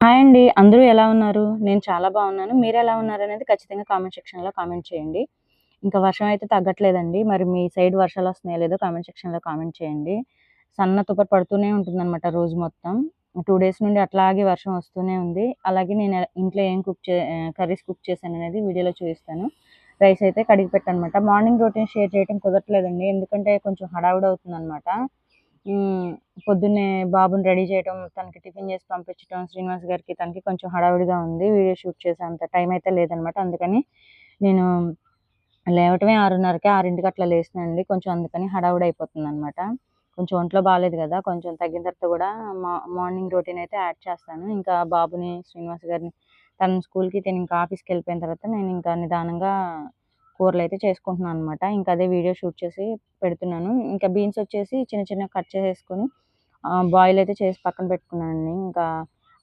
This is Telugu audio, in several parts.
హాయ్ అండి. అందరూ ఎలా ఉన్నారు? నేను చాలా బాగున్నాను. మీరెలా ఉన్నారనేది ఖచ్చితంగా కామెంట్ సెక్షన్‌లో కామెంట్ చేయండి. ఇంకా వర్షం అయితే తగ్గట్లేదండి. మరి మీ సైడ్ వర్షాలొస్తున్నాయో లేదో కామెంట్ సెక్షన్‌లో కామెంట్ చేయండి. సన్న తుప్పరు పడుతూనే ఉంటుందనమాట రోజు మొత్తం. 2 డేస్ నుండి అట్లాగే వర్షం వస్తూనే ఉంది. అలాగే నేను ఇంట్లో ఏం కర్రీస్ కుక్ చేశాననేది వీడియోలో చూపిస్తాను. రైస్ అయితే కడిగి పెట్టాననమాట. మార్నింగ్ రొటీన్ షేర్ చేయడం కుదరట్లేదండి. ఎందుకంటే కొంచెం హడావిడి అవుతుందనమాట. హ్మ్. పొద్దున్నే బాబుని రెడీ చేయటం, తనకి టిఫిన్ చేసి పంపించటం, శ్రీనివాస్ గారికి తనకి కొంచెం హడావిడిగా ఉంది. వీడియో షూట్ చేసేంత టైం అయితే లేదనమాట. అందుకని నేను లేవటమే 6:30కి, 6కి అట్లా లేసినానండి. కొంచెం అందుకని హడావిడి అయిపోతుందనమాట. కొంచెం ఒంట్లో బాలేదు గదా! కొంచెం తగ్గిన తర్వాత గూడా మార్నింగ్ రొటీన్ అయితే యాడ్ చేస్తాను. ఇంకా బాబుని, శ్రీనివాస్ గారిని తను స్కూల్‌కి, తినింకా ఆఫీస్‌కెళ్ళిపోయిన తర్వాత నేనింకా నిదానంగా కూరలైతే చేసుకుంటున్నాననమాట. ఇంకా అదే వీడియో షూట్ చేసి పెడుతున్నాను. ఇంకా బీన్స్ వచ్చేసి చిన్న చిన్నగా కట్ చేసేసుకొని బాయిల్ అయితే చేసి పక్కన పెట్టుకున్నానండి. ఇంకా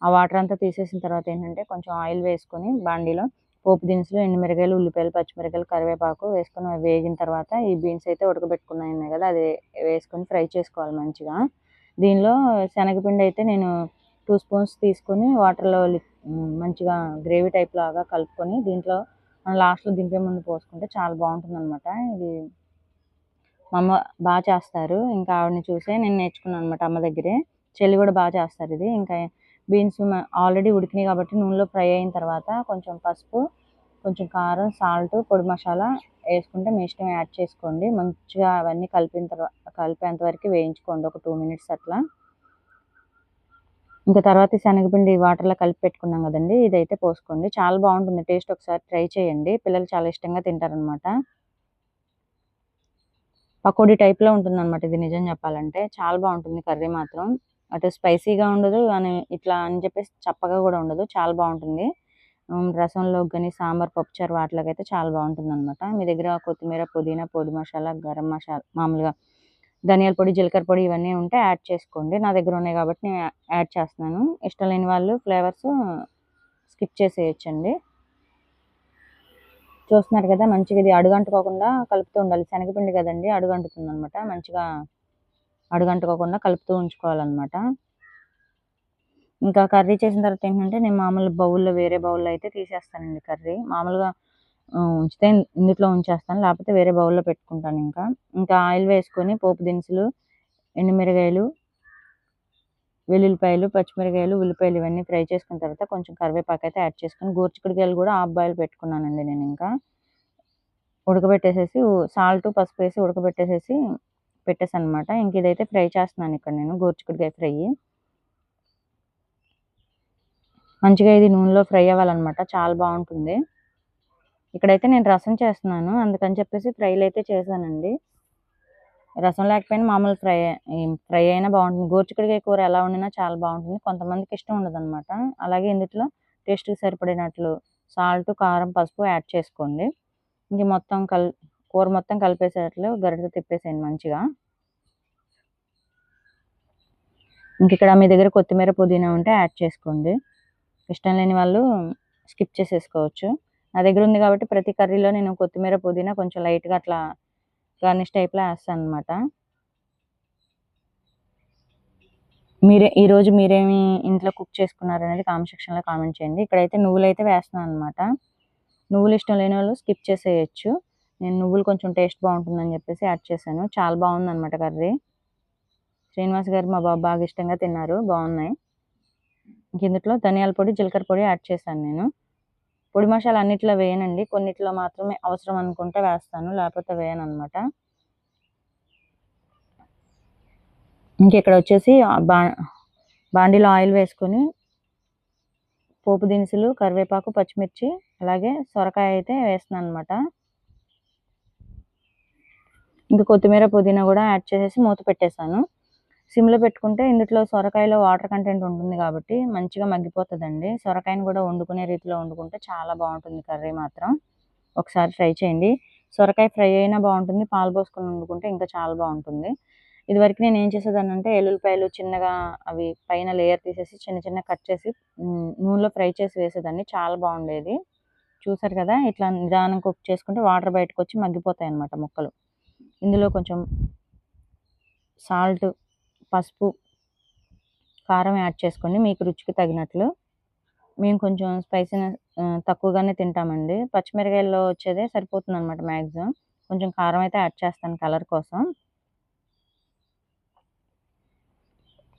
ఆ వాటర్ అంతా తీసేసిన తర్వాత ఏంటంటే కొంచెం ఆయిల్ వేసుకొని బాండీలో పోపు దినుసులు, ఎండుమిరగాయలు, ఉల్లిపాయలు, పచ్చిమిరపకాయలు, కరివేపాకు వేసుకొని అవి వేగిన తర్వాత ఈ బీన్స్ అయితే ఉడకబెట్టుకున్నయి ఉన్నాయి కదా! అది వేసుకొని ఫ్రై చేసుకోవాలి మంచిగా. దీనిలో శనగపిండి అయితే నేను 2 స్పూన్స్ తీసుకొని వాటర్‌లో మంచిగా గ్రేవీ టైప్ లాగా కలుపుకొని దీంట్లో లాస్ట్‌లో దింపే ముందు పోసుకుంటే చాలా బావుంటుందనమాట. ఇది మా అమ్మ చేస్తారు. ఇంకా ఆవిడని చూసే నేను నేర్చుకున్నాననమాట అమ్మ దగ్గరే. చెల్లి గూడా చేస్తారిది. ఇంకా బీన్స్ ఆల్రెడీ ఉడికినాయి కాబట్టి నూనెలో ఫ్రై అయిన తర్వాత కొంచెం పసుపు, కొంచెం కారం, సాల్ట్, పొడి మసాలా ఏసుకుంటే మీ ఇష్టం యాడ్ చేసుకోండి. మంచిగా అవన్నీ కలిపేంత వరకు వేయించుకోండి ఒక 2 మినిట్స్ అట్లా. ఇంకా తర్వాత ఈ శనగపిండి వాటర్‌లో కలిపి పెట్టుకున్నాం గదండీ! ఇదైతే పోసుకోండి. చాలా బావుంటుంది టేస్ట్ ఒకసారి ట్రై చేయండి. పిల్లలు చాలా ఇష్టంగా తింటారనమాట. పకోడీ టైప్‌లో ఉంటుందనమాట ఇది నిజం చెప్పాలంటే. చాలా బావుంటుంది కర్రీ మాత్రం. అటు స్పైసీగా ఉండదు ఇట్లా అని చెప్పేసి చప్పగా గూడా ఉండదు. చాలా బావుంటుంది. రసంలోకి గాని, సాంబార్, పప్పుచారు వాటిలోకైతే చాలా బావుంటుందనమాట. మీ దగ్గర కొత్తిమీర, పుదీనా, పొడి మసాలా, గరం మసాలా మామూలుగా ధనియాల పొడి, జీలకర్ర పొడి ఇవన్నీ ఉంటే యాడ్ చేసుకోండి. నా దగ్గర ఉన్నాయి కాబట్టి నేను యాడ్ చేస్తున్నాను. ఇష్టం లేని వాళ్ళు ఫ్లేవర్స్ స్కిప్ చేసేయొచ్చండి. చూస్తున్నారు కదా! మంచిగా ఇది అడుగంటుకోకుండా కలుపుతూ ఉండాలి. శనగపిండి కదండీ! అడుగంటుతుందనమాట. మంచిగా అడుగంటుకోకుండా కలుపుతూ ఉంచుకోవాలనమాట. ఇంకా కర్రీ చేసిన తర్వాత ఏంటంటే నేను మామూలు వేరే బౌల్‌లో అయితే తీసేస్తానండి కర్రీ. మామూలుగా ఉంచితే ఇందుట్లో ఉంచేస్తాను. లేకపోతే వేరే బౌల్‌లో పెట్టుకుంటానింకా. ఇంకా ఆయిల్ వేసుకొని పోపు దినుసులు, ఎండుమిరగాయలు, వెల్లుల్లిపాయలు, పచ్చిమిరకాయలు, ఉల్లిపాయలు ఇవన్నీ ఫ్రై చేసుకున్న తర్వాత కొంచెం కరివేపాకైతే యాడ్ చేసుకొని గోరుచిక్కుడుకాయలు కూడా హాఫ్ బాయిల్ పెట్టుకున్నానండి నేనింకా. ఉడకబెట్టేసేసి సాల్ట్, పసుపేసి ఉడకబెట్టేసేసి పెట్టేసాననమాట. ఇంక ఇదైతే ఫ్రై చేస్తున్నాను ఇక్కడ నేను గోరుచిక్కుడుకాయ ఫ్రై. మంచిగా ఇది నూనెలో ఫ్రై అవ్వాలనమాట. చాలా బావుంటుంది. ఇక్కడైతే నేను రసం చేస్తున్నాను. అందుకని చెప్పేసి ఫ్రైలయితే చేశానండి. రసం లేకపోయినా మామూలు ఫ్రై అయినా బావుంటుంది. గోరుచిక్కుడుకాయ కూర ఎలా వండినా చాలా బావుంటుంది. కొంతమందికి ఇష్టం ఉండదనమాట. అలాగే ఇందుట్లో టేస్ట్‌కి సరిపడినట్లు సాల్ట్, కారం, పసుపు యాడ్ చేసుకోండి. ఇంక మొత్తం కూర మొత్తం కలిపేసేటట్లు గరిటెతో తిప్పేసేయండి మంచిగా. ఇంకిక్కడ మీ దగ్గర కొత్తిమీర, పుదీనా ఉంటే యాడ్ చేసుకోండి. ఇష్టం లేని వాళ్ళు స్కిప్ చేసేసుకోవచ్చు. నా దగ్గర ఉంది కాబట్టి ప్రతి కర్రీలో నేను కొత్తిమీర, పుదీనా కొంచెం లైట్‌గా అట్లా గార్నిష్ టైప్‌లో ఏస్తాననమాట. ఈరోజు మీరేమి ఇంట్లో కుక్ చేసుకున్నారనేది కామెంట్ సెక్షన్‌లో కామెంట్ చేయండి. ఇక్కడైతే నువ్వులైతే వేస్తున్నాననమాట. నువ్వులు ఇష్టం లేనోళ్ళు స్కిప్ చేసేయొచ్చు. నేను నువ్వులు కొంచెం టేస్ట్ బావుంటుందని చెప్పేసి యాడ్ చేశాను. చాలా బావుందనమాట కర్రీ. శ్రీనివాస్ గారు, మా బాబు బాగా ఇష్టంగా తిన్నారు. బావున్నాయి. ఇందుట్లో ధనియాల పొడి, జీలకర్ర పొడి యాడ్ చేశాను నేను. పొడి మసాలా అన్నిట్లో వేయనండి. కొన్నిట్లో మాత్రమే అవసరం అనుకుంటే వేస్తాను. లేకపోతే వేయననమాట. ఇంకిక్కడొచ్చేసి బాండీలో ఆయిల్ వేసుకొని పోపు దినుసులు, కరివేపాకు, పచ్చిమిర్చి అలాగే సొరకాయ అయితే వేస్తున్నాననమాట. ఇంక కొత్తిమీర, పుదీనా గూడా యాడ్ చేసేసి మూత పెట్టేశాను. సిమ్‌లో పెట్టుకుంటే ఇందుట్లో సొరకాయలో వాటర్ కంటెంట్ ఉంటుంది కాబట్టి మంచిగా మగ్గిపోతదండి. సొరకాయని గూడా వండుకునే రీతిలో వండుకుంటే చాలా బావుంటుంది కర్రీ మాత్రం. ఒకసారి ట్రై చేయండి. సొరకాయ ఫ్రై అయినా బావుంటుంది. పాలు పోసుకొని వండుకుంటే ఇంకా చాలా బావుంటుంది. ఇదివరకు నేనేం చేసేదాన్నంటే ఎల్లుల్లిపాయలు చిన్నగా అవి పైన లేయర్ తీసేసి చిన్న చిన్నగా కట్ చేసి నూనెలో ఫ్రై చేసి వేసేదాన్ని. చాలా బావుండేది. చూసారు కదా! ఇట్లా నిదానంగా కుక్ చేసుకుంటే వాటర్ బయటకొచ్చి మగ్గిపోతాయన్నమాట ముక్కలు. ఇందులో కొంచెం సాల్ట్, పసుపు, కారం యాడ్ చేసుకోండి మీకు రుచికి తగినట్లు. మేము కొంచెం స్పైసీనెస్ తక్కువగానే తింటామండి. పచ్చిమిరపకాయల్లో వచ్చేదే సరిపోతుందనమాట మ్యాక్సిమం. కొంచెం కారం అయితే యాడ్ చేస్తాను కలర్ కోసం.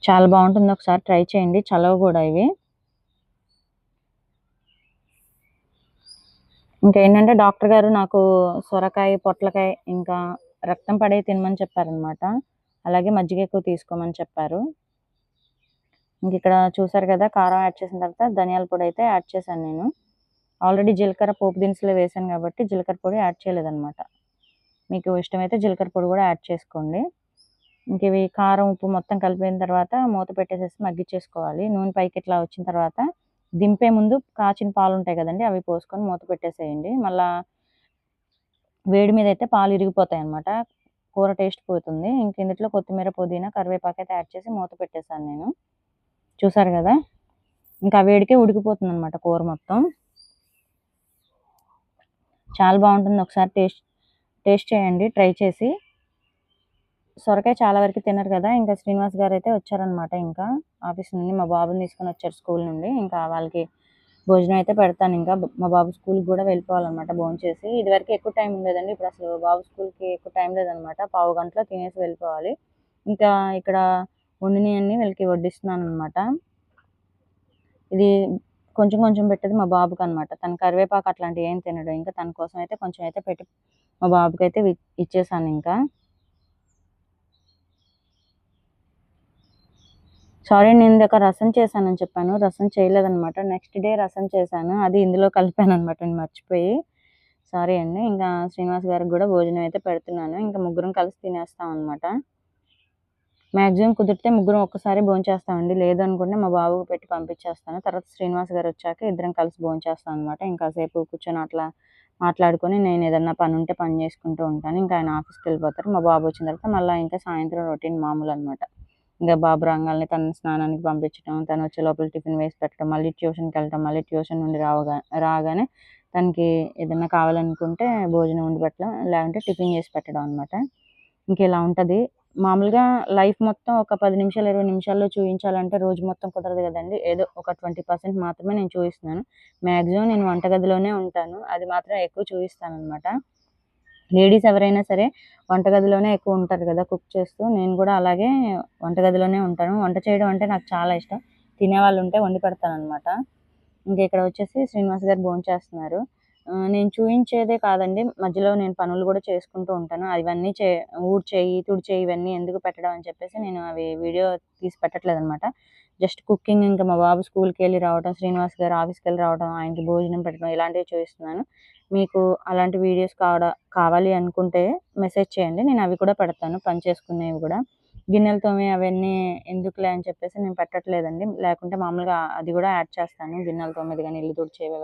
చాలా బాగుంటుంది, ఒకసారి ట్రై చేయండి. చలవ కూడా ఇవి. ఇంకేంటంటే డాక్టర్ గారు నాకు సొరకాయ, పొట్లకాయ ఇంకా రక్తం పడేవి తినమని చెప్పారనమాట. అలాగే మజ్జిగ ఎక్కువ తీసుకోమని చెప్పారు. ఇక్కడ చూసారు కదా, కారం యాడ్ చేసిన తర్వాత ధనియాల పొడి అయితే యాడ్ చేశాను నేను. ఆల్రెడీ జీలకర్ర పోపు దినుసులు వేసాను కాబట్టి జీలకర్ర పొడి యాడ్ చేయలేదనమాట. మీకు ఇష్టమైతే జీలకర్ర పొడి కూడా యాడ్ చేసుకోండి. ఇంక ఇవి కారం, ఉప్పు మొత్తం కలిపిన తర్వాత మూత పెట్టేసేసి మగ్గిచ్చేసుకోవాలి. నూనె పైకి ఇట్లా వచ్చిన తర్వాత దింపే ముందు కాచిన పాలు ఉంటాయి కదండి, అవి పోసుకొని మూత పెట్టేసేయండి. మళ్ళా వేడి మీద అయితే పాలు ఇరిగిపోతాయి అనమాట. కూర టేస్ట్ పోతుంది. ఇంక ఇందులో కొత్తిమీర, పుదీనా, కరివేపాకు అయితే యాడ్ చేసి మూత పెట్టేశాను నేను. చూసారు కదా, ఇంకా వేడికే ఉడికిపోతుంది అనమాట కూర మొత్తం. చాలా బాగుంటుంది, ఒకసారి టేస్ట్ చేయండి ట్రై చేసి. సొరకాయ చాలా వరకు తినరు కదా, ఇంకా శ్రీనివాస్ గారు అయితే వచ్చారనమాట. ఇంకా ఆఫీస్ నుండి మా బాబుని తీసుకొని వచ్చారు స్కూల్ నుండి. ఇంకా వాళ్ళకి భోజనం అయితే పెడతాను. ఇంకా మా బాబు స్కూల్కి కూడా వెళ్ళిపోవాలన్నమాట భోంచేసి. ఇదివరకు ఎక్కువ టైం ఉండేదండి, ఇప్పుడు అసలు బాబు స్కూల్కి ఎక్కువ టైం లేదనమాట. పావు గంటలో తినేసి వెళ్ళిపోవాలి. ఇంకా ఇక్కడ వండినవన్నీ వీళ్ళకి వడ్డిస్తున్నాను అనమాట. ఇది కొంచెం కొంచెం పెట్టేది మా బాబుకి అనమాట. తన కరివేపాకు అట్లాంటివి ఏం తినడు. ఇంకా తన కోసం అయితే కొంచెం అయితే పెట్టి మా బాబుకి అయితే ఇచ్చేసాను. ఇంకా సారీ, నేను ఇందాక రసం చేశానని చెప్పాను, రసం చేయలేదనమాట. నెక్స్ట్ డే రసం చేశాను, అది ఇందులో కలిపాను అనమాట, నేను మర్చిపోయి. సారీ అండి. ఇంకా శ్రీనివాస్ గారికి కూడా భోజనం అయితే పెడుతున్నాను. ఇంకా ముగ్గురం కలిసి తినేస్తాం అనమాట. మ్యాక్సిమం కుదిరితే ముగ్గురం ఒక్కసారి భోంచేస్తామండి. లేదు అనుకుంటే మా బాబుకి పెట్టి పంపించేస్తాను. తర్వాత శ్రీనివాస్ గారు వచ్చాక ఇద్దరం కలిసి భోంచేస్తాం అనమాట. ఇంకాసేపు కూర్చొని అట్లా మాట్లాడుకొని నేను ఏదన్నా పని ఉంటే పని చేసుకుంటూ ఉంటాను. ఇంకా ఆయన ఆఫీస్కి వెళ్ళిపోతారు. మా బాబు వచ్చిన తర్వాత మళ్ళీ ఇంకా సాయంత్రం రొటీన్ మామూలు అనమాట. ఇంకా బాబు రాగానే తను స్నానానికి పంపించడం, తను వచ్చే లోపల టిఫిన్ వేసి పెట్టడం, మళ్ళీ ట్యూషన్కి వెళ్ళటం, మళ్ళీ ట్యూషన్ నుండి రాగానే తనకి ఏదైనా కావాలనుకుంటే భోజనం వండి పెట్టడం, లేదంటే టిఫిన్ చేసి పెట్టడం అనమాట. ఇంక ఇలా ఉంటుంది మామూలుగా. లైఫ్ మొత్తం ఒక 10 నిమిషాలు 20 నిమిషాల్లో చూపించాలంటే రోజు మొత్తం కుదరదు కదండి. ఏదో ఒక 20% మాత్రమే నేను చూపిస్తున్నాను. మ్యాక్సిమం నేను వంటగదిలోనే ఉంటాను, అది మాత్రం ఎక్కువ చూపిస్తాను అనమాట. లేడీస్ ఎవరైనా సరే వంటగదిలోనే ఎక్కువ ఉంటారు కదా కుక్ చేస్తూ. నేను కూడా అలాగే వంటగదిలోనే ఉంటాను. వంట చేయడం అంటే నాకు చాలా ఇష్టం. తినేవాళ్ళు ఉంటే వండి పెడతాను అనమాట. ఇంకా ఇక్కడ వచ్చేసి శ్రీనివాస్ గారు భోంచేస్తున్నారు. నేను చూయించేదే కాదండి, మధ్యలో నేను పనులు కూడా చేసుకుంటూ ఉంటాను. అవన్నీ ఊడ్చేయి, తుడిచేయి ఇవన్నీ ఎందుకు పెట్టడం అని చెప్పేసి నేను అవి వీడియో తీసి పెట్టట్లేదనమాట. జస్ట్ కుకింగ్, ఇంకా మా బాబు స్కూల్కి వెళ్ళి రావడం, శ్రీనివాస్ గారు ఆఫీస్కి వెళ్ళి రావడం, ఆయనకి భోజనం పెట్టడం, ఇలాంటివి చూపిస్తున్నాను. మీకు అలాంటి వీడియోస్ కావాలి అనుకుంటే మెసేజ్ చేయండి, నేను అవి కూడా పెడతాను, పని చేసుకునేవి కూడా. గిన్నెలు తోమి అవన్నీ ఎందుకులే అని చెప్పేసి నేను పెట్టట్లేదండి. లేకుంటే మామూలుగా అది కూడా యాడ్ చేస్తాను, గిన్నెలు తోమేది కానీ ఇల్లు తుడిచేవి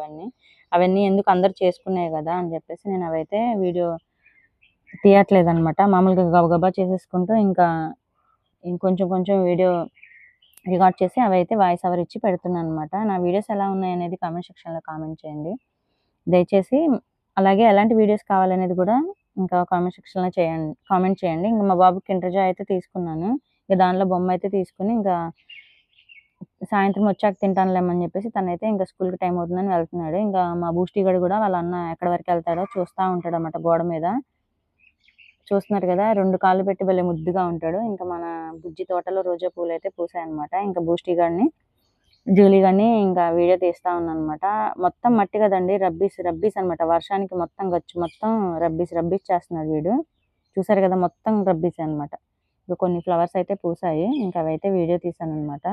అవన్నీ ఎందుకు, అందరు చేసుకునేవి కదా అని చెప్పేసి నేను అవైతే వీడియో తీయట్లేదనమాట. మామూలుగా గబగబా చేసేసుకుంటూ ఇంకా ఇంకొంచెం కొంచెం వీడియో రికార్డ్ చేసి అవైతే వాయిస్ ఓవర్ ఇచ్చి పెడుతున్నాను అనమాట. నా వీడియోస్ ఎలా ఉన్నాయి అనేది కామెంట్ సెక్షన్లో కామెంట్ చేయండి దయచేసి. అలాగే ఎలాంటి వీడియోస్ కావాలనేది కూడా ఇంకా కామెంట్ సెక్షన్లో కామెంట్ చేయండి. ఇంకా మా బాబుకి కిండర్ జాయ్ అయితే తీసుకున్నాను. ఇంకా దానిలో బొమ్మ అయితే తీసుకుని ఇంకా సాయంత్రం వచ్చాక తింటానులేమని చెప్పేసి తనైతే ఇంకా స్కూల్కి టైం అవుతుందని వెళ్తున్నాడు. ఇంకా మా బూస్టీ గడు కూడా వాళ్ళ అన్న ఎక్కడి వరకు వెళ్తాడో చూస్తూ ఉంటాడు అన్నమాట. గోడ మీద చూస్తున్నారు కదా, 2 కాళ్ళు పెట్టి భలే ముద్దుగా ఉంటాడు. ఇంకా మన బుజ్జి తోటలో రోజా పూలు అయితే పూసాయన్నమాట. ఇంకా బూస్టీ గడిని, జూలీ గడిని ఇంకా వీడియో తీస్తా ఉన్నాను అనమాట. మొత్తం మట్టి కదండి, రబ్బీస్ అనమాట. వర్షానికి మొత్తం గచ్చు మొత్తం రబ్బీస్ చేస్తున్నాడు వీడు. చూసారు కదా, మొత్తం రబ్బీస్ అనమాట. ఇంకా కొన్ని ఫ్లవర్స్ అయితే పూసాయి, ఇంకా అవైతే వీడియో తీసాను అనమాట.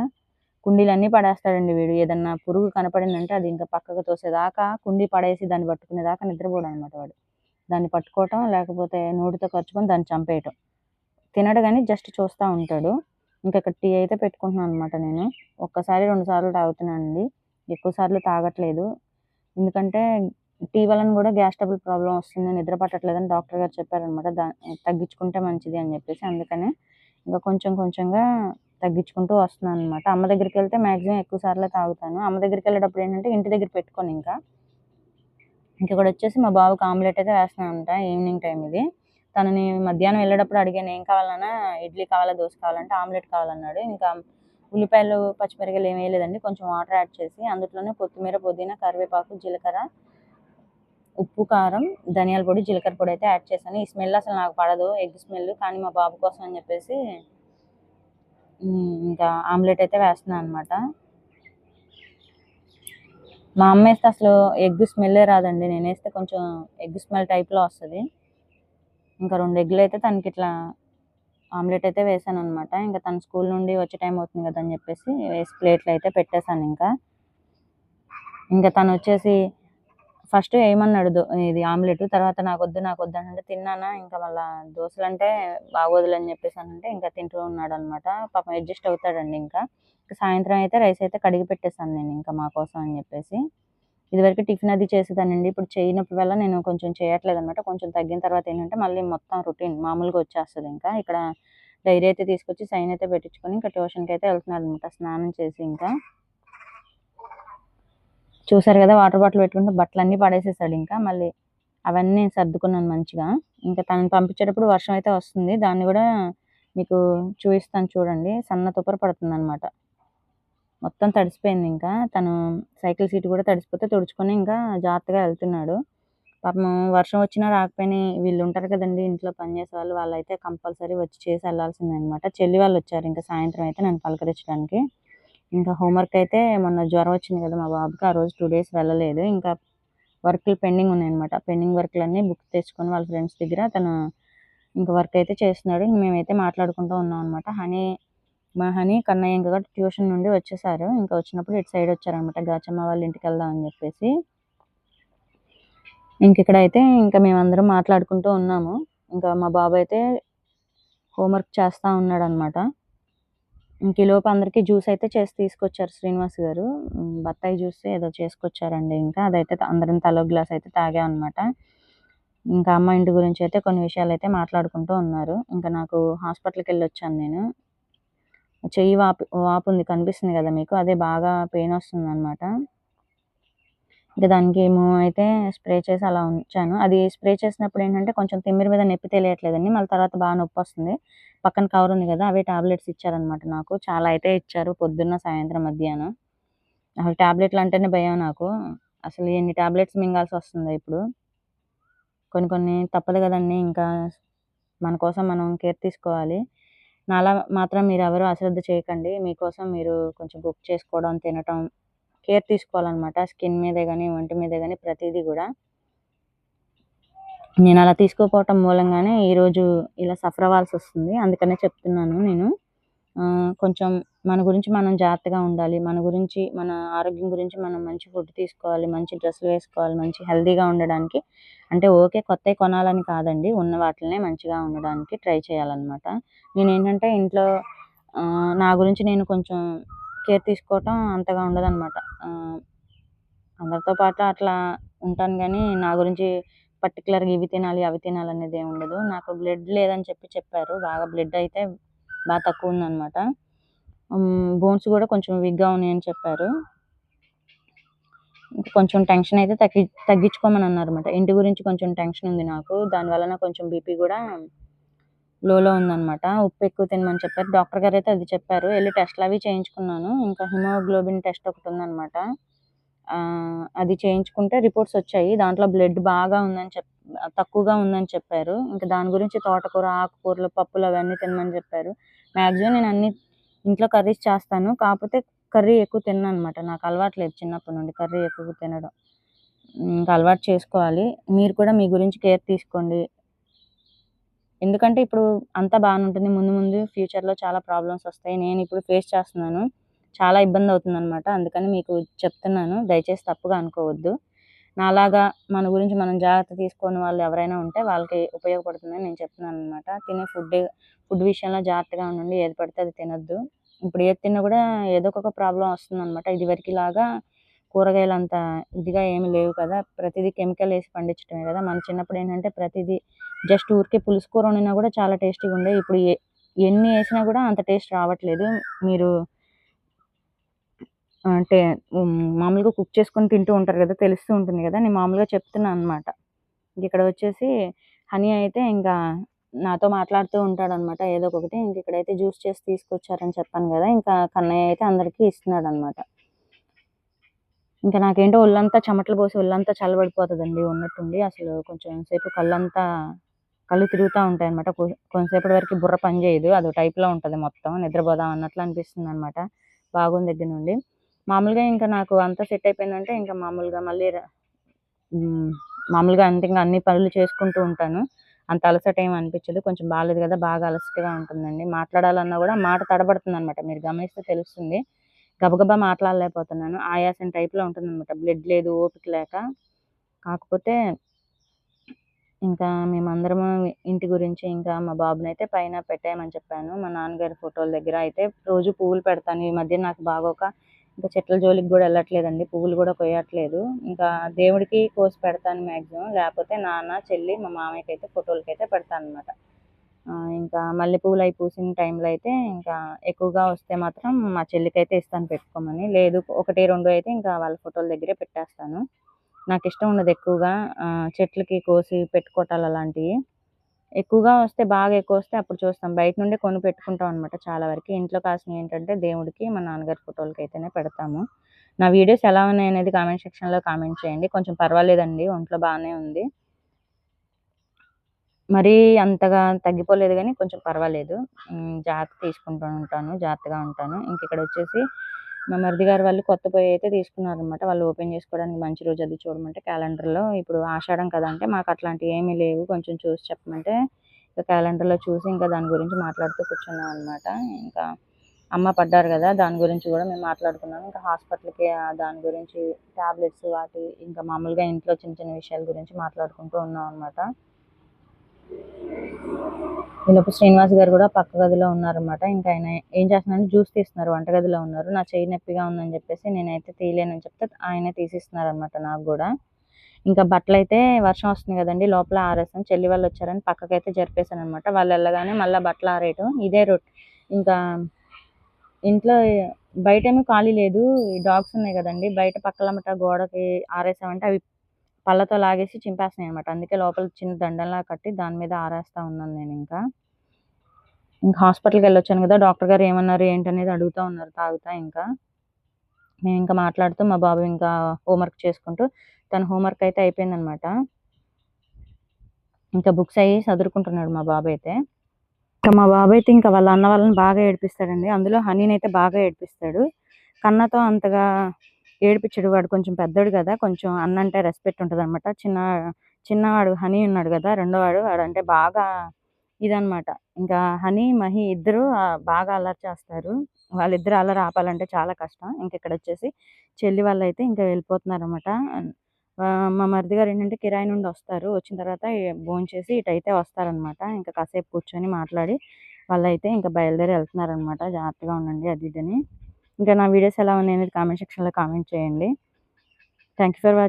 కుండీలన్నీ పడేస్తాడండి వీడు. ఏదన్నా పురుగు కనపడిందంటే అది ఇంకా పక్కకు తోసేదాకా కుండీ పడేసి దాన్ని పట్టుకునేదాకా నిద్రపోడు అనమాట వాడు. దాన్ని పట్టుకోవటం, లేకపోతే నోటితో ఖర్చుకొని దాన్ని చంపేయటం. తినడు కానీ జస్ట్ చూస్తూ ఉంటాడు. ఇంకా ఇక్కడ టీ అయితే పెట్టుకుంటున్నాను అనమాట. నేను ఒక్కసారి 2 సార్లు తాగుతున్నానండి, ఎక్కువ సార్లు తాగట్లేదు. ఎందుకంటే టీ వలన కూడా గ్యాస్ ట్రబుల్ ప్రాబ్లం వస్తుంది, నిద్ర పట్టట్లేదని డాక్టర్ గారు చెప్పారనమాట. తగ్గించుకుంటే మంచిది అని చెప్పేసి. అందుకనే ఇంకా కొంచెం కొంచెంగా తగ్గించుకుంటూ వస్తున్నాను అనమాట. అమ్మ దగ్గరికి వెళ్తే మ్యాక్సిమం ఎక్కువ సార్లే తాగుతాను. అమ్మ దగ్గరికి వెళ్ళేటప్పుడు ఏంటంటే ఇంటి దగ్గర పెట్టుకొని ఇంకా ఇక్కడ వచ్చేసి మా బాబుకి ఆమ్లెట్ అయితే వేస్తున్నానంట. ఈవినింగ్ టైం ఇది. తనని మధ్యాహ్నం వెళ్ళేటప్పుడు అడిగాను, ఏం కావాలన్నా, ఇడ్లీ కావాలా, దోశ కావాలంటే ఆమ్లెట్ కావాలన్నాడు. ఇంకా ఉల్లిపాయలు, పచ్చిమిరపకాయలు ఏమి వేయలేదండి. కొంచెం వాటర్ యాడ్ చేసి అందులోనే కొత్తిమీర, పుదీనా, కరివేపాకు, జీలకర్ర, ఉప్పు, కారం, ధనియాల పొడి, జీలకర్ర పొడి అయితే యాడ్ చేశాను. ఈ స్మెల్ అసలు నాకు పడదు, ఎగ్ స్మెల్. కానీ మా బాబు కోసం అని చెప్పేసి ఇంకా ఆమ్లెట్ అయితే వేస్తున్నాను అనమాట. మా అమ్మ వేస్తే అసలు ఎగ్ స్మెల్లే రాదండి. నేను వేస్తే కొంచెం ఎగ్ స్మెల్ టైప్లో వస్తుంది. ఇంకా 2 ఎగ్గులు అయితే తనకి ఇట్లా ఆమ్లెట్ అయితే వేసాను అనమాట. ఇంకా తను స్కూల్ నుండి వచ్చే టైం అవుతుంది కదా అని చెప్పేసి వేసి ప్లేట్లు అయితే పెట్టేశాను. ఇంకా తను వచ్చేసి ఫస్ట్ ఏమన్నాడు ఇది ఆమ్లెట్, తర్వాత నాకు వద్దు అంటే తిన్నానా. ఇంకా మళ్ళీ దోశలు అంటే బాగోదులు అని చెప్పేసి అంటే ఇంకా తింటూ ఉన్నాడు అనమాట. పాపం అడ్జస్ట్ అవుతాడండి. ఇంకా సాయంత్రం అయితే రైస్ అయితే కడిగి పెట్టేశాను నేను ఇంకా మా కోసం అని చెప్పేసి. ఇదివరకు టిఫిన్ అది చేసేదానండి. ఇప్పుడు చేయనప్పుడు వల్ల నేను కొంచెం చేయట్లేదు అనమాట. కొంచెం తగ్గిన తర్వాత ఏంటంటే మళ్ళీ మొత్తం రొటీన్ మామూలుగా వచ్చేస్తుంది. ఇంకా ఇక్కడ డైరీ అయితే తీసుకొచ్చి సైన్ అయితే పెట్టించుకొని ఇంకా ట్యూషన్కి అయితే వెళ్తున్నాడు అనమాట. స్నానం చేసి ఇంకా చూసారు కదా, వాటర్ బాటిల్ పెట్టుకుంటే బట్టలన్నీ పడేసేసాడు. ఇంకా మళ్ళీ అవన్నీ సర్దుకున్నాను మంచిగా. ఇంకా తనని పంపించేటప్పుడు వర్షం అయితే వస్తుంది. దాన్ని కూడా మీకు చూపిస్తాను చూడండి. సన్న తుప్పర పడుతుంది అనమాట. మొత్తం తడిసిపోయింది. ఇంకా తను సైకిల్ సీట్ కూడా తడిసిపోతే తుడుచుకొని ఇంకా జాగ్రత్తగా వెళ్తున్నాడు. పాపం వర్షం వచ్చినా రాకపోయినా వీళ్ళు ఉంటారు కదండి ఇంట్లో పనిచేసే వాళ్ళు, వాళ్ళైతే కంపల్సరీ వచ్చి చేసి వెళ్ళాల్సిందే అనమాట. చెల్లి వాళ్ళు వచ్చారు ఇంకా సాయంత్రం అయితే నన్ను పలకరించడానికి. ఇంకా హోంవర్క్ అయితే మొన్న జ్వరం వచ్చింది కదా మా బాబుకి, ఆ రోజు 2 డేస్ వెళ్ళలేదు. ఇంకా వర్క్లు పెండింగ్ ఉన్నాయన్నమాట. పెండింగ్ వర్క్లన్నీ బుక్ తెచ్చుకొని వాళ్ళ ఫ్రెండ్స్ దగ్గర తను ఇంకా వర్క్ అయితే చేస్తున్నాడు. మేమైతే మాట్లాడుకుంటూ ఉన్నాం అనమాట. మా హనీ, కన్నయ్య ఇంకా ట్యూషన్ నుండి వచ్చేసారు. ఇంకా వచ్చినప్పుడు ఇటు సైడ్ వచ్చారనమాట, గాచమ్మ వాళ్ళ ఇంటికి వెళ్దాం అని చెప్పేసి. ఇక్కడైతే ఇంకా మేమందరం మాట్లాడుకుంటూ ఉన్నాము. ఇంకా మా బాబు అయితే హోంవర్క్ చేస్తూ ఉన్నాడు అనమాట. ఈలోపు అందరికీ జ్యూస్ అయితే చేసి తీసుకొచ్చారు శ్రీనివాస్ గారు. బత్తాయి జ్యూస్ ఏదో చేసుకొచ్చారండి. ఇంకా అదైతే అందరం తలో గ్లాస్ అయితే తాగామన్నమాట. ఇంకా అమ్మ ఇంటి గురించి అయితే కొన్ని విషయాలు అయితే మాట్లాడుకుంటూ ఉన్నారు. ఇంకా నాకు హాస్పిటల్కి వెళ్ళి వచ్చాను నేను. చెయ్యి వాపు ఉంది కనిపిస్తుంది కదా మీకు, అదే బాగా పెయిన్ వస్తుంది అనమాట. ఇంకా దానికి ఏమో అయితే స్ప్రే చేసి అలా ఉంచాను. అది స్ప్రే చేసినప్పుడు ఏంటంటే కొంచెం తిమ్మిరి మీద నొప్పి తెలియట్లేదండి. మళ్ళీ తర్వాత బాగా నొప్పి వస్తుంది. పక్కన కవర్ ఉంది కదా, అవే టాబ్లెట్స్ ఇచ్చారనమాట నాకు. చాలా అయితే ఇచ్చారు, పొద్దున్న, సాయంత్రం, మధ్యాహ్నం. అసలు టాబ్లెట్లు అంటేనే భయం నాకు. అసలు ఎన్ని టాబ్లెట్స్ మింగాల్సి వస్తుందో ఇప్పుడు. కొన్ని తప్పదు కదండి. ఇంకా మన కోసం మనం కేర్ తీసుకోవాలి. నాలా మాత్రం మీరు ఎవరు అశ్రద్ధ చేయకండి. మీకోసం మీరు కొంచెం కుక్ చేసుకోవడం, తినటం, కేర్ తీసుకోవాలన్నమాట. స్కిన్ మీదే కానీ, ఒంటి మీదే కానీ ప్రతిదీ కూడా. నేను అలా తీసుకోకపోవటం మూలంగానే ఈరోజు ఇలా సఫర్ అవ్వాల్సి వస్తుంది. అందుకనే చెప్తున్నాను నేను. కొంచెం మన గురించి మనం జాగ్రత్తగా ఉండాలి. మన గురించి, మన ఆరోగ్యం గురించి మనం మంచి ఫుడ్ తీసుకోవాలి, మంచి డ్రెస్సులు వేసుకోవాలి, మంచి హెల్తీగా ఉండడానికి. అంటే ఓకే, కొత్తవి కొనాలని కాదండి, ఉన్న వాటినే మంచిగా ఉండడానికి ట్రై చేయాలన్నమాట. నేనేంటంటే ఇంట్లో నా గురించి నేను కొంచెం కేర్ తీసుకోవటం అంతగా ఉండదన్నమాట. అందరితో పాటు అట్లా ఉంటాను కానీ నా గురించి పర్టికులర్గా ఇవి తినాలి, అవి తినాలి అనేది ఏమి ఉండదు. నాకు బ్లడ్ లేదని చెప్పారు. బాగా బ్లడ్ అయితే బాగా తక్కువ ఉందన్నమాట. బోన్స్ కూడా కొంచెం వీక్గా ఉన్నాయని చెప్పారు. కొంచెం టెన్షన్ అయితే తగ్గించుకోమని అన్నారన్నమాట. ఇంటి గురించి కొంచెం టెన్షన్ ఉంది నాకు. దానివలన కొంచెం బీపీ కూడా లోలో ఉందన్నమాట. ఉప్పు ఎక్కువ తినమని చెప్పారు. డాక్టర్ గారు అయితే అది చెప్పారు. వెళ్ళి టెస్ట్లు అవి చేయించుకున్నాను. ఇంకా హిమోగ్లోబిన్ టెస్ట్ ఒకటి ఉందన్నమాట. అది చేయించుకుంటే రిపోర్ట్స్ వచ్చాయి. దాంట్లో బ్లడ్ బాగా ఉందని తక్కువగా ఉందని చెప్పారు. ఇంకా దాని గురించి తోటకూర, ఆకుకూరలు, పప్పులు అవన్నీ తినమని చెప్పారు. మ్యాక్సిమం నేను అన్ని ఇంట్లో కర్రీస్ చేస్తాను. కాకపోతే కర్రీ ఎక్కువ తినను అనమాట. నాకు అలవాట్లేదు చిన్నప్పటి నుండి కర్రీ ఎక్కువ తినడం. ఇంకా అలవాటు చేసుకోవాలి. మీరు కూడా మీ గురించి కేర్ తీసుకోండి. ఎందుకంటే ఇప్పుడు అంతా బాగానే ఉంటుంది. ముందు ఫ్యూచర్‌లో చాలా ప్రాబ్లమ్స్ వస్తాయి. నేను ఇప్పుడు ఫేస్ చేస్తున్నాను. చాలా ఇబ్బంది అవుతుందనమాట. అందుకని మీకు చెప్తున్నాను. దయచేసి తప్పుగా అనుకోవద్దు. నాలాగా మన గురించి మనం జాగ్రత్త తీసుకోని వాళ్ళు ఎవరైనా ఉంటే వాళ్ళకి ఉపయోగపడుతుందని నేను చెప్తున్నాననమాట. తినే ఫుడ్ విషయంలో జాగ్రత్తగా ఉండండి. ఏది పడితే అది తినొద్దు. ఇప్పుడు ఏది తిన్నా కూడా ఏదో ఒక ప్రాబ్లమ్ వస్తుందనమాట. ఇదివరకులాగా కూరగాయలు అంత ఇదిగా ఏమి లేవు కదా. ప్రతిదీ కెమికల్ వేసి పండించడమే కదా. మన చిన్నప్పుడు ఏంటంటే ప్రతిదీ జస్ట్ ఊరికే పులుసు కూర వండినా కూడా చాలా టేస్టీగా ఉండేది. ఇప్పుడు ఎన్ని వేసినా కూడా అంత టేస్ట్ రావట్లేదు. మీరు అంటే మామూలుగా కుక్ చేసుకొని తింటూ ఉంటారు కదా, తెలుస్తూ ఉంటుంది కదా. నేను మామూలుగా చెప్తున్నాను అనమాట. ఇక్కడ వచ్చేసి హనీ అయితే ఇంకా నాతో మాట్లాడుతూ ఉంటాడనమాట ఏదో ఒకటి. ఇంక ఇక్కడైతే జ్యూస్ చేసి తీసుకొచ్చారని చెప్పాను గదా! ఇంకా కన్నయ్య అయితే అందరికీ ఇస్తున్నాడనమాట. ఇంకా నాకేంటో ఒళ్ళంతా చెమటలు పోసి ఒళ్ళంతా చల్లబడిపోతదండి ఉన్నట్టుండి. అసలు కొంచెం సేపు కళ్ళు తిరుగుతా ఉంటాయనమాట. కొంతసేపటి వరకు బుర్ర పని చేయదు. అదో టైప్‌లో ఉంటది మొత్తం. నిద్రపోదాం అన్నట్లు అనిపిస్తుందనమాట బాగున్న దగ్గర నుండి. మామూలుగా ఇంకా నాకు అంతా సెట్ అయిపోయిందంటే ఇంకా మామూలుగా అంటే ఇంక అన్ని పనులు చేసుకుంటూ ఉంటాను. అంత అలసట ఏమి అనిపించదు. కొంచెం బాలేదు కదా! బాగా అలసటగా ఉంటుందండి. మాట్లాడాలన్నా కూడా మాట తడబడుతుందనమాట. మీరు గమనిస్తే తెలుస్తుంది. గబగబా మాట్లాడలేకపోతున్నాను. ఆయాసం టైప్‌లో ఉంటుందనమాట. బ్లడ్ లేదు, ఓపిక లేక. కాకపోతే ఇంకా మేమందరము ఇంటి గురించి ఇంకా మా బాబునైతే పైన పెట్టేయమని చెప్పాను. మా నాన్నగారి ఫోటోల దగ్గర అయితే రోజు పువ్వులు పెడతాను. ఈ మధ్య నాకు బాగోక ఇంకా చెట్ల జోలికి గూడా ఎళ్ళట్లేదండి. పువ్వులు గూడా కొయ్యట్లేదు. ఇంకా దేవుడికి కోసి పెడతాను మాక్సిమం. లేపోతే నాన్న, చెల్లి, మా మామయ్యకైతే ఫోటోలకైతే పెడతాననమాట. ఇంకా మల్లెపూలు అయి పూసిన టైంలో అయితే ఇంకా ఎక్కువగా వస్తే మాత్రం మా చెల్లికైతే ఇస్తాను పెట్టుకోమని. లేదు 1, 2 అయితే ఇంకా వాళ్ళ ఫోటోల దగ్గరే పెట్టేస్తాను. నాకిష్టం ఉండదు ఎక్కువగా చెట్లకి కోసి పెట్టుకోవటాలు అలాంటియి. ఎక్కువగా వస్తే బాగా ఎక్కువొస్తే అప్పుడు చూస్తాం. బయట నుండే కొని పెట్టుకుంటాం అనమాట చాలా వరకి. ఇంట్లో కాసినయి ఏంటంటే దేవుడికి, మా నాన్నగారి ఫోటోలకైతేనే పెడతాము. నా వీడియోస్ ఎలా ఉన్నాయనేది కామెంట్ సెక్షన్‌లో కామెంట్ చేయండి. కొంచెం పర్వాలేదండి. ఒంట్లో బానే ఉంది. మరీ అంతగా తగ్గిపోలేదు గానీ కొంచెం పర్వాలేదు. జాగ్రత్త తీసుకుంటూ ఉంటాను. జాగ్రత్తగా ఉంటాను. ఇంకిక్కడొచ్చేసి మా మరిది గారు వాళ్ళు కొత్త పొయ్యయితే తీసుకున్నారనమాట. వాళ్ళు ఓపెన్ చేసుకోవడానికి మంచి రోజు అది చూడమంటే క్యాలెండర్‌లో ఇప్పుడు ఆషాఢం కదా! అంటే మాకట్లాంటియేమీ లేవు. కొంచెం చూసి చెప్పమంటే ఇక క్యాలెండర్‌లో చూసి ఇంకా దాని గురించి మాట్లాడుతూ కూర్చున్నామనమాట. ఇంకా అమ్మ పడ్డారు గదా! దాని గురించి గూడా మేము మాట్లాడుకున్నాం. ఇంకా హాస్పిటల్‌కి దాని గురించి టాబ్లెట్స్ ఇంకా మామూలుగా ఇంట్లో చిన్న చిన్న విషయాల గురించి మాట్లాడుకుంటూ ఉన్నామనమాట. ఈలోపు శ్రీనివాస్ గారు గూడా పక్క గదిలో ఉన్నారనమాట. ఇంకా ఆయన ఏం చేస్తున్నారంటే జ్యూస్ తీస్తున్నారు. వంటగదిలో ఉన్నారు. నా చెయ్యి నొప్పిగా ఉందని జెప్పేసి నేనైతే తీయలేనని చెప్తే ఆయనే తీసిస్తున్నారనమాట నాకు గూడా. ఇంకా బట్టలైతే వర్షం వస్తుంది గదండీ! లోపల ఆరేసాను. చెల్లి వాళ్ళొచ్చారని పక్కకైతే జరిపేసాననమాట. వాళ్ళెళ్ళగానే మళ్ళా బట్టలు ఆరేయటం ఇదే ఇంకా ఇంట్లో బయటేమో ఖాళీ లేదు. ఈ డాగ్స్ ఉన్నాయి గదండీ! బయట పక్కలమ్మట గోడకి ఆరేసామంటే అవి పళ్ళతో లాగేసి చింపేస్తున్నాయనమాట. అందుకే లోపల చిన్న దండంలా కట్టి దాని మీద ఆరేస్తా ఉన్నాను నేనింకా. ఇంకా హాస్పిటల్‌కెళ్ళొచ్చాను గదా! డాక్టర్ గారు ఏమన్నారు ఏంటనేది అడుగుతా ఉన్నారు తాగుతా ఇంకా. మేమింకా మాట్లాడుతూ మా బాబు ఇంకా హోంవర్క్ చేసుకుంటూ తన హోంవర్క్ అయితే అయిపోయిందనమాట. ఇంకా బుక్స్ అయ్యి సదురుకుంటున్నాడు మా బాబైతే. మా బాబైతే ఇంకా వాళ్ళ అన్న వాళ్ళని బాగా ఏడిపిస్తాడండి. అందులో హనీనైతే బాగా ఏడిపిస్తాడు. కన్నతో అంతగా ఏడిపిచ్చడు. వాడు కొంచెం పెద్దోడు గదా! కొంచెం అన్నంటే రెస్పెక్ట్ ఉంటదనమాట. చిన్నవాడు హనీ ఉన్నాడు గదా! రెండోవాడు వాడంటే బాగా ఇదనమాట. ఇంకా హనీ, మహి ఇద్దరు బాగా అల్లరి చేస్తారు. వాళ్ళిద్దరి అల్లరి ఆపాలంటే చాలా కష్టం. ఇంకిక్కడొచ్చేసి చెల్లి వాళ్ళైతే ఇంకా వెళ్ళిపోతున్నారనమాట. మా మరిది గారేంటంటే కిరాయి నుండి వస్తారు. వచ్చిన తర్వాత భోంచేసి ఇటైతే వస్తారనమాట. ఇంకా కాసేపు కూర్చొని మాట్లాడి వాళ్ళైతే ఇంకా బయలుదేరి ఎళ్తున్నారనమాట. జాగ్రత్తగా ఉండండి అది ఇదని. ఇంకా నా వీడియోస్ ఎలా ఉన్నాయనేది కామెంట్ సెక్షన్‌లో కామెంట్ చేయండి. Thank you for watching.